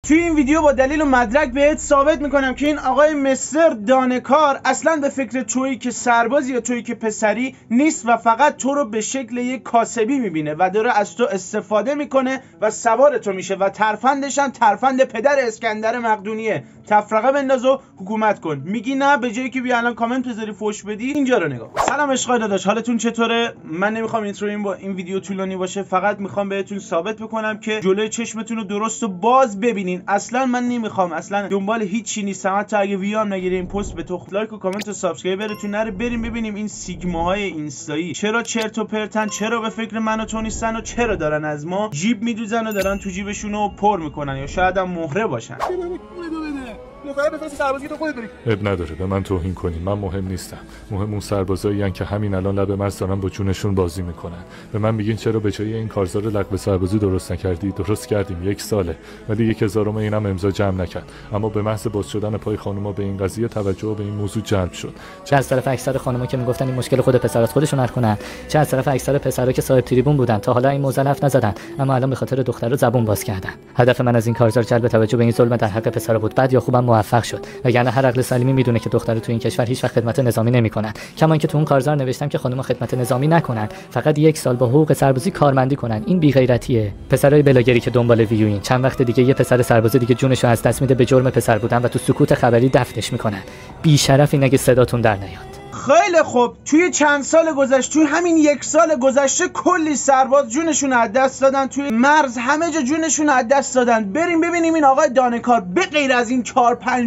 توی این ویدیو با دلیل و مدرک بهت ثابت میکنم که این آقای مستر دانکار اصلا به فکر تویی که سربازی یا تویی که پسری نیست و فقط تو رو به شکل یک کاسبی میبینه و داره از تو استفاده میکنه و سوار تو میشه و ترفندش هم ترفند پدر اسکندر مقدونیه. تفرقه بنداز و حکومت کن. میگی نه، به جایی که بیا الان کامنت بذاری فوش بدی اینجا رو نگاه. سلام عشقای داداش، حالتون چطوره؟ من نمیخوام این ویدیو طولانی باشه، فقط میخوام بهتون ثابت بکنم که جلوی چشمتون رو درست و باز ببینین. اصلا من نمیخوام، اصلا دنبال هیچی نیستم. حتی اگه ویو هم نگیره این پست به تو لایک و کامنت و سابسکرایب براتون نره. بریم ببینیم این سیگماهای اینستایی چرا چرت و پرتن، چرا به فکر من و تو نیستن و چرا دارن از ما جیب میدوزن و دارن تو جیبشون رو پر میکنن یا شاید هم مهره باشن. اب نداره به من توهین کنی، من مهم نیستم. مهم اون سربازایی ان که همین الان لب مرز دارن با جونشون بازی میکنن. به من میگین چرا به جای این کارزار لقب سربازی درست نکردی؟ درست کردیم، 1 ساله، ولی 1000م اینم امضا جمع نکرد. اما به محض باز شدن پای خانوما به این قضیه توجه به این موضوع جلب شد. چه از طرف اکثر خانوما که میگفتن این مشکل خود پسرات خودشون حل کنن، چه از طرف اکثر پسرا که صاحب تریبون بودن تا حالا این موضوع حرف نزدن، اما الان به خاطر دخترا زبون باز کردن. هدف من از این کارزار جلب توجه به این ظلم در حق پسرا بود. بعد یا خوبم موفق شد. وگرنه هر عقل سلیمی میدونه که دخترها تو این کشور هیچ وقت خدمت نظامی نمیکنن. کما اینکه تو اون کارزار نوشتم که خانم‌ها خدمت نظامی نکنن، فقط 1 سال با حقوق سربازی کارمندی کنن. این بی غیرتیه. پسرای بلاگری که دنبال ویوین، چند وقت دیگه یه پسر سرباز دیگه جونشو از دست میده به جرم پسر بودن و تو سکوت خبری دفنش میکنن. بی شرف این اگه صداتون در نیاد. خیلی خوب، توی چند سال گذشته، توی همین 1 سال گذشته کلی سرباز جونشون از دست دادن، توی مرز همه جا جونشون از دست دادن. بریم ببینیم این آقای دانکار به غیر از این 4-5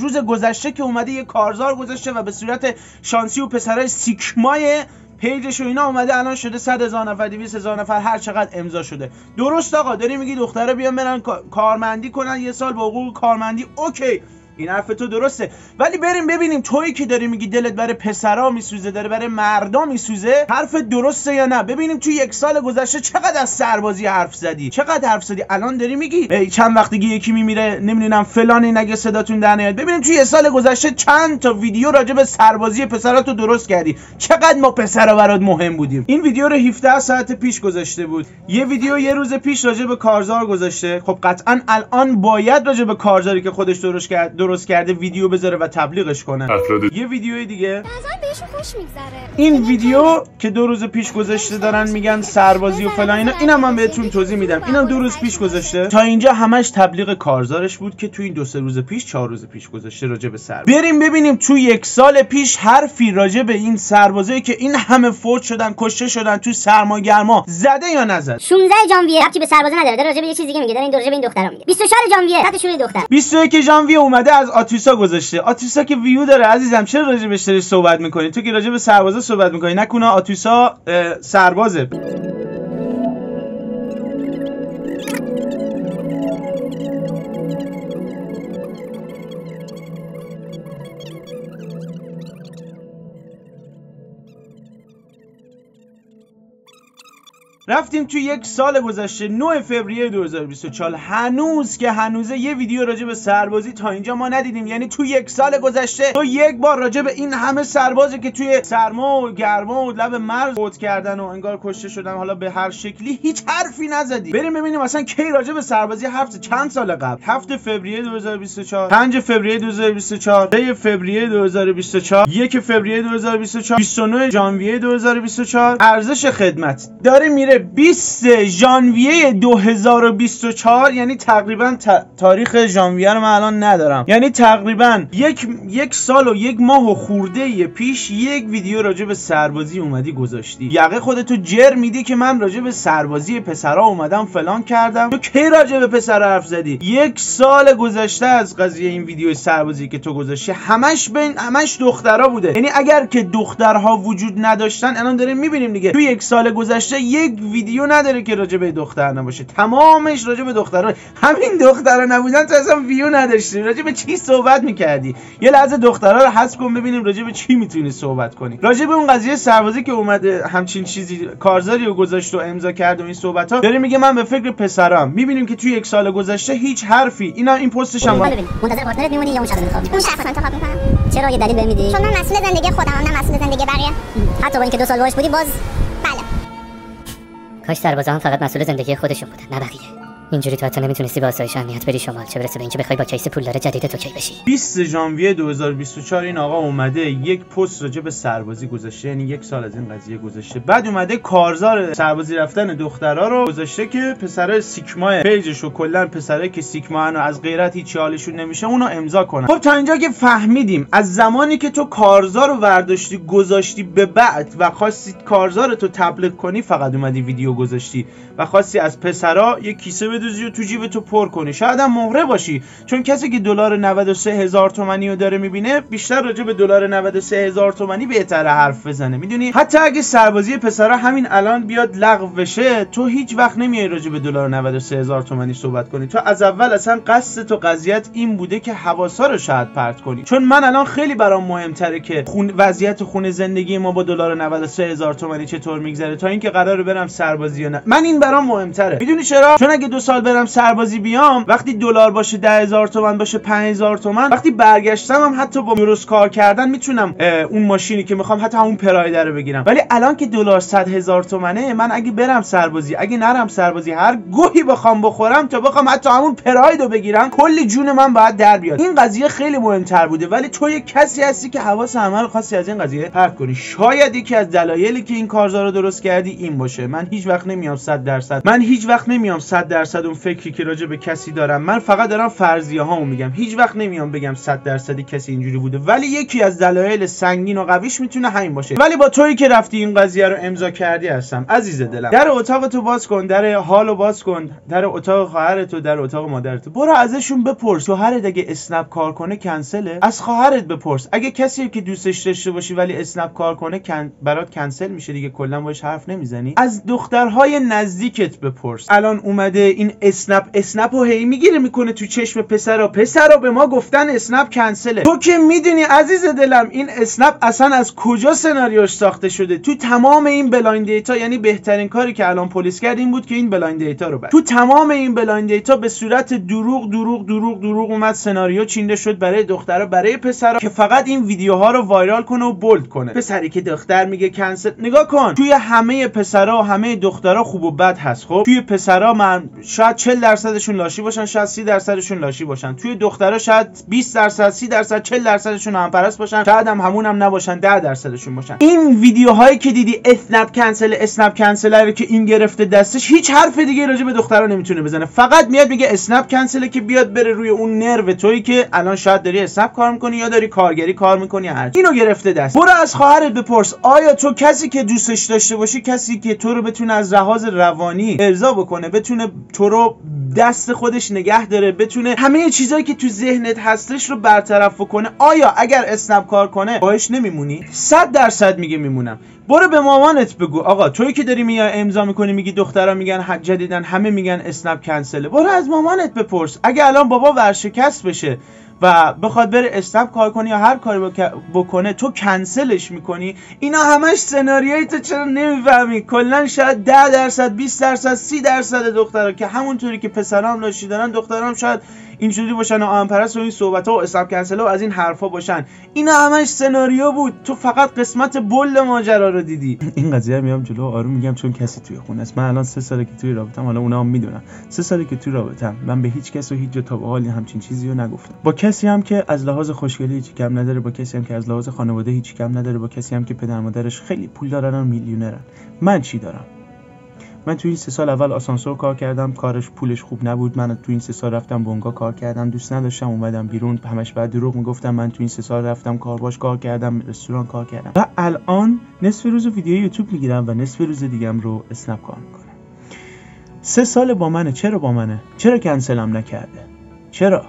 روز گذشته که اومده یه کارزار گذاشته و به صورت شانسی و پسرای سیکمای پیجش و اینا اومده الان شده 100,000 نفر 200,000 نفر هر چقدر امضا شده. درست آقا، داری میگی دخترا بیان برن کارمندی کنن 1 سال با حقوق کارمندی، اوکی، این حرف تو درسته، ولی بریم ببینیم تویی که داری میگی دلت برای پسرا میسوزه، داره برای مردا میسوزه، حرف درسته یا نه؟ ببینیم توی 1 سال گذشته چقدر از سربازی حرف زدی، چقدر حرف زدی. الان داری میگی چند وقت دیگه یکی میمیره نمیدونم فلانی، نگه صداتون در نیاد. ببینیم توی 1 سال گذشته چند تا ویدیو راجع به سربازی پسراتو درست کردی، چقدر ما پسرا برات مهم بودیم. این ویدیو رو 17 ساعت پیش گذاشته بود، یه ویدیو یه روز پیش راجع به کارزار گذاشته. خب قطعا الان باید راجع به کارزاری که خودش درست کرده ویدیو بذاره و تبلیغش کنه. یه ویدیوی دیگه بهشون خوش میگذره. این ویدیو که 2 روز پیش گذاشته دارن میگن سربازی و فلان اینا، اینم من بهتون توضیح میدم. اینم 2 روز پیش گذاشته. تا اینجا همش تبلیغ کارزارش بود که تو این 2-3 روز پیش 4 روز پیش گذاشته راجع به سربازی. بریم ببینیم تو 1 سال پیش حرفی راجع به این سربازایی که این همه فوت شدن، کشته شدن تو سرما گرما زده یا نزد. 16 ژانویه ربطی به سربازا نداره، داره راجع به یه چیز دیگه میگه، داره این راجع به این دخترا میگه. 24 ژانویه خط شوی دختر. 21 ژانویه اومده از آتوسا گذاشته. آتوسا که ویو داره عزیزم، چرا راجع بهش داری صحبت میکنی؟ تو که راجع به سربازا صحبت میکنی، نکنه آتوسا سربازه. رفتیم توی 1 سال گذشته 9 فوریه 2024 هنوز که هنوزه یه ویدیو راجع به سربازی تا اینجا ما ندیدیم. یعنی توی 1 سال گذشته تو 1 بار راجع به این همه سربازی که توی سرما و گرما و لب مرز فوت کردن و انگار کشته شدن حالا به هر شکلی هیچ حرفی نزدی. بریم ببینیم مثلا کی راجع به سربازی حرف چند سال قبل. 7 فوریه 2024، 5 فوریه 2024، 3 فوریه 2024، 1 فوریه 2024، 29 ژانویه 2024. ارزش خدمت داره میره 20 ژانویه 2024، یعنی تقریبا تاریخ ژانویه رو من الان ندارم، یعنی تقریبا یک سال و 1 ماه و خورده پیش یک ویدیو راجع به سربازی اومدی گذاشتی. یقه خودتو جر میدی که من راجع به سربازی پسرا اومدم فلان کردم. تو کی راجع به پسرا حرف زدی؟ 1 سال گذشته از قضیه این ویدیو سربازی که تو گذاشتی همش دخترها بوده. یعنی اگر که دخترها وجود نداشتن الان داریم میبینیم دیگه. تو 1 سال گذشته یک ویدیو نداره که راجع به دختر نباشه، تمامش راجع به دخترها. همین دخترها نبودن تو اصلا ویو نداشتی. راجع به چی صحبت میکردی؟ یه لحظه دخترها رو حذف کن ببینیم راجع به چی میتونی صحبت کنی. راجع به اون قضیه سربازی که اومده همچین چیزی کارزاری رو گذاشت و امضا کرد و این صحبت ها داره میگه من به فکر پسرام. میبینیم که توی 1 سال گذشته هیچ حرفی. این پستش هم ببین منتظر پارتنرت میمونی یا اون شخص انتخاب میکنی؟ اون شخص انتخاب میکنم. چرا یه دلیل بهم میدی؟ چون من مسئول زندگی خودم ام، نه مسئول زندگی بقیه. حتی با اینکه 2 سال باهاش بودی باز بله. کاش سربازا هم فقط مسئول زندگی خودشون بودن نه بقیه. اینجوری تو حتی نمیتونستی با آسایش امنیت بری شمال، چه برسه به اینکه بخوای با کیس پولدار جدیدت اوکی بشی. 20 ژانویه 2024 این آقا اومده یک پست راجع به سربازی گذاشته، یعنی 1 سال از این قضیه گذشته. بعد اومده کارزار سربازی رفتن دخترا رو گذاشته که پسرای سیگما پیجش و کلا پسرایی که سیگما هن و از غیرت هیچ حالشون نمیشه اونو امضا کنن. خب تا اینجا که فهمیدیم از زمانی که تو کارزار رو برداشتی گذاشتی به بعد و خواستی کارزار تو تبلیغ کنی، فقط اومدی ویدیو گذاشتی و خواستی از پسرا یک کیسه بدوزی و تو جیب تو پر کنی. شاید هم مهره باشی، چون کسی که دلار 93,000 تومانی رو داره میبینه بیشتر راجع به دلار 93,000 تومانی بهتره حرف بزنه. میدونی حتی اگه سربازی پسرا همین الان بیاد لغو بشه، تو هیچ وقت نمیای راجع به دلار 93,000 تومانی صحبت کنی. تو از اول اصلا قصد تو قضیت این بوده که حواسا رو شاید پرت کنی. چون من الان خیلی برام مهمتره که وضعیت خونه زندگی ما با دلار 93,000 تومانی چطور میگذره تا اینکه قراره برم سربازی یا نه. من این برام مهمتره. میدونی چرا؟ چون اگه 2 سال برم سربازی بیام، وقتی دلار باشه 10,000 تومان باشه 5,000 تومان، وقتی برگشتم هم حتی با یوروس کار کردن میتونم اون ماشینی که میخوام حتی همون پرایده رو بگیرم. ولی الان که دلار 100,000 تومانه، من اگه برم سربازی، اگه نرم سربازی، هر گوهی بخوام بخورم تا بخوام حتی همون پراید رو بگیرم، کلی جون من باید در بیاد. این قضیه خیلی مهمتر بوده. ولی تو یک کسی هستی که حواس همه رو خواستی از این قضیه پرت کنی. شاید یکی از دلایلی که این کارزار رو درست کردی این باشه. من هیچ وقت نمیام 100% اون فکری که راجع به کسی دارم، من فقط دارم فرضیه هامو میگم. هیچ وقت نمیام بگم 100% کسی اینجوری بوده، ولی یکی از دلایل سنگین و قویش میتونه همین باشه. ولی با تویی که رفتی این قضیه رو امضا کردی هستم عزیز دلم. در اتاق تو باز کن، در حالو باز کن، در اتاق خواهرت و در اتاق مادرت. برو ازشون بپرس خواهرت اگه اسنپ کار کنه کنسله. از خواهرت بپرس. اگه کسی که دوستش داشته باشی ولی اسنپ کار کنه برات کنسل میشه دیگه، کلا باهاش حرف نمیزنی. از دخترهای نزدیکت بپرس. الان اومده این اسنپ رو هی میگیره میکنه تو چشم پسرا به ما گفتن اسنپ کنسله. تو که میدونی عزیز دلم این اسنپ اصلا از کجا سناریوش ساخته شده. تو تمام این بلایند دیتا، یعنی بهترین کاری که الان پلیس کرد این بود که این بلایند دیتا رو تو تمام این بلایند دیتا به صورت دروغ اومد سناریو چینده شد برای دخترها برای پسرا که فقط این ویدیوها رو وایرال کنه و بولد کنه. پسری که دختر میگه کنسل، نگاه کن توی همه پسرا و همه دخترها خوب و بد هست. خب توی پسرا من شاید 40%شون لاشی باشن، شاید 30%شون لاشی باشن. توی دخترها شاید 20%، 30%، 40%شون هم پرست باشن، شاید هم همون هم نباشن، 10%شون باشن. این ویدیوهایی که دیدی اسنپ کنسل که این گرفته دستش، هیچ حرف دیگه راجع به دخترها نمیتونه بزنه. فقط میاد میگه اسنپ کنسله که بیاد بره روی اون نرو تویی که الان شاید داری اسنپ کار میکنی یا داری کارگری کار میکنی، هر اینو گرفته دست. برو از خواهرت بپرس آیا تو کسی که دوستش داشته باشی، کسی که تو رو بتونه از لحاظ روانی ارضا بکنه، بتونه تو رو دست خودش نگه داره، بتونه همه چیزایی که تو ذهنت هستش رو برطرف کنه، آیا اگر اسنپ کار کنه باهاش نمیمونی؟ 100% میگه میمونم. برو به مامانت بگو آقا تویی که داری میای امضا میکنی میگی دخترا میگن جدیدن همه میگن اسنپ کنسله، برو از مامانت بپرس. اگه الان بابا ورشکست بشه و بخواد بره اسنپ کار کنه یا هر کاری بکنه تو کنسلش میکنی، اینا همش سناریوی تو چرا نمیفهمی؟ کلا شاید 10%، 20%، 30% دخترها که همونطوری که پسرا هم لاشی دارن، دخترها هم شاید اینجوری باشن و آنپرست و این صحبت‌ها و اسنپ کنسل و از این حرفا باشن. اینا همش سناریو بود، تو فقط قسمت بول ماجرا رو دیدی. این قضیه میام جلو آروم میگم چون کسی توی خونه است. من الان 3 ساله که توی رابطه‌ام، حالا اونا هم میدونن 3 ساله که توی رابطه‌ام، من به هیچ کس و هیچ جا تا به حال همچین چیزی رو نگفتم. با کسی هم که از لحاظ خوشگلی هیچ کم نداره، با کسی هم که از لحاظ خانواده هیچ کم نداره، با کسی هم که پدر مادرش خیلی پول دارن و میلیونرن. من چی دارم؟ من تو این 3 سال اول آسانسور کار کردم، کارش پولش خوب نبود. من تو این 3 سال رفتم بنگاه کار کردم، دوست نداشتم، اومدم بیرون، همش بعد دروغ میگفتم. من تو این 3 سال رفتم کارباش کار کردم، رستوران کار کردم و الان نصف روز ویدیو یوتیوب میگیرم و نصف روز دیگم رو اسنپ کار میکنم. 3 سال با منه. چرا با منه؟ چرا کنسلم نکرده؟ چرا؟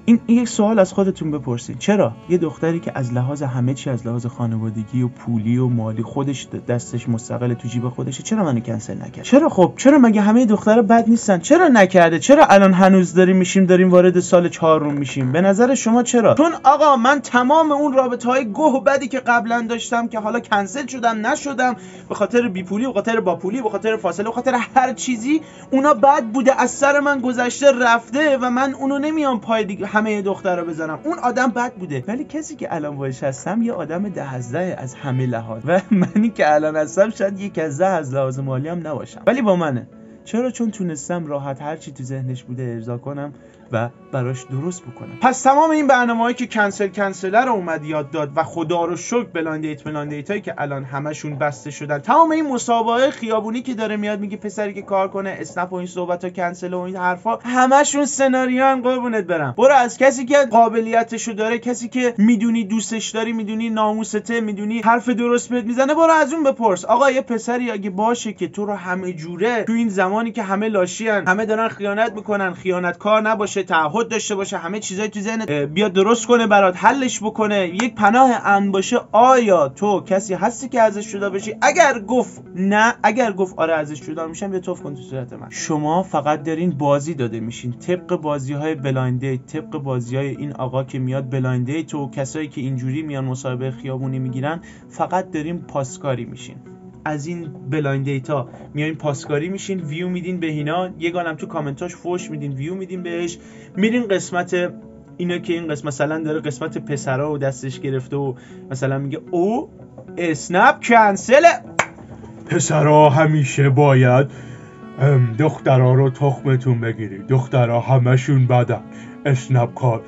این یک سوال از خودتون بپرسید. چرا یه دختری که از لحاظ همه چی، از لحاظ خانوادگی و پولی و مالی خودش دستش مستقل تو جیب خودشه، چرا منو کنسل نکرد؟ چرا؟ خب چرا مگه همه دخترا بد نیستن؟ چرا نکرده؟ چرا الان هنوز داریم وارد سال 4 میشیم؟ به نظر شما چرا؟ چون آقا من تمام اون رابطه‌های گوه و بدی که قبلا داشتم که حالا کنسل شدم نشدم به خاطر بیپولی، به خاطر با پولی، به خاطر فاصله، به خاطر هر چیزی، اونا بد بوده، از سر من گذشته رفته و من اونو نمیام پای دیگه همه دخترها بزنم. اون آدم بد بوده. ولی کسی که الان باهاش هستم یه آدم 10 از همه لحاظ و منی که الان هستم شاید 1 از 10 از لحاظ مالی هم نباشم، ولی با منه. چرا؟ چون تونستم راحت هر چی تو ذهنش بوده ارضا کنم و براش درست بکنم. پس تمام این برنامه‌هایی که کنسل رو اومد یاد داد و خدا رو شکر بلایند دیتایی که الان همشون بسته شدن، تمام این مسابقه خیابونی که داره میاد میگه پسری که کار کنه اسنپ و این صحبت‌ها کنسل و این حرفا، همشون سناریوان قربونت برم. برو از کسی که قابلیتشو داره، کسی که میدونی دوستش داری، میدونی ناموسته، میدونی حرف درست بهت میزنه، برو از اون بپرس. آقا یه پسری اگه باشه که تو رو همه جوره تو این زمانی که همه لاشیان، همه دارن خیانت میکنن، خیانتکار نباشه، تعهد داشته باشه، همه چیزای تو ذهنت بیاد درست کنه برات، حلش بکنه، یک پناه امن باشه، آیا تو کسی هستی که ازش جدا بشی؟ اگر گفت نه، اگر گفت آره ازش جدا میشم، بیا توف کن تو صورت من. شما فقط دارین بازی داده میشین، طبق بازی‌های بلایند دیت، طبق بازی‌های این آقا که میاد بلایند دیت و کسایی که اینجوری میان مصاحبه خیابونی میگیرن، فقط دارین پاسکاری میشین. از این بلایند دیتا میایین پاسکاری میشین، ویو میدین به اینا، یه گالم تو کامنتاش فوش میدین، ویو میدین بهش، میرین قسمت اینا که این قسمت مثلا داره قسمت پسرا و دستش گرفته و مثلا میگه او اسنپ کنسل، پسرا همیشه باید دخترها رو تخمتون بگیرید، دخترها همشون بدن، اسنپ کار،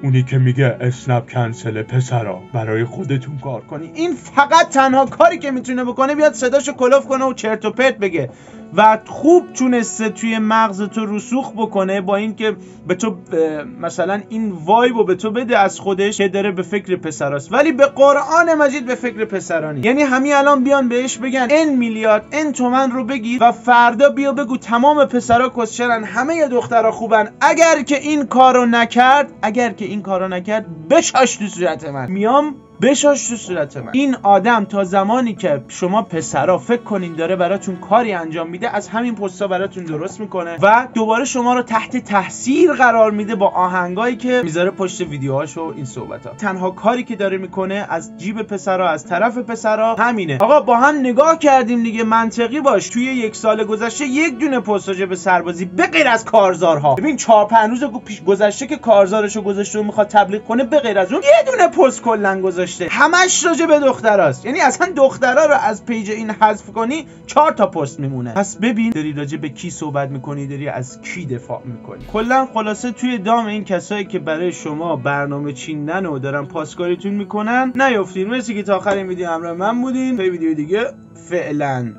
اونی که میگه اسنپ کنسل، پسرا برای خودتون کار کنی. این فقط تنها کاری که میتونه بکنه بیاد صداشو کلوف کنه و چرت و پرت بگه و خوب تونسته توی مغز تو رسوخ بکنه با اینکه به تو مثلا این وایبو به تو بده از خودش که داره به فکر پسراست، ولی به قرآن مجید به فکر پسرانی. یعنی همین الان بیان بهش بگن این میلیارد این تومن رو بگیر و فردا بیا بگو تمام پسرا کسچرن، همه دخترها خوبن، اگر که این کارو نکرد بشاش تو صورت من. میام بشاش تو صورت من. این آدم تا زمانی که شما پسرا فکر کنین داره براتون کاری انجام میده، از همین پستا براتون درست میکنه و دوباره شما رو تحت تاثیر قرار میده با آهنگایی که میذاره پشت ویدیوهاش و این صحبتا. تنها کاری که داره میکنه از جیب پسرا، از طرف پسرا همینه. آقا با هم نگاه کردیم دیگه، منطقی باش. توی یک سال گذشته یک دونه پست راجع به سربازی به غیر از کارزارها، ببین 4-5 روز پیش گذشته که کارزارشو گذاشته و میخواد تبلیغ کنه، به غیر از اون یه دونه پست کلا گذاشته همش راجع به دختراست. یعنی اصلا دخترا رو از پیج این حذف کنی 4 تا پست میمونه. پس ببین داری راجع به کی صحبت میکنی، داری از کی دفاع میکنی. کلا خلاصه توی دام این کسایی که برای شما برنامه چیندن و دارن پاسکاریتون میکنن نیافتین. مرسی که تا آخر این ویدیو همراه من بودین. تا ویدیو دیگه فعلا.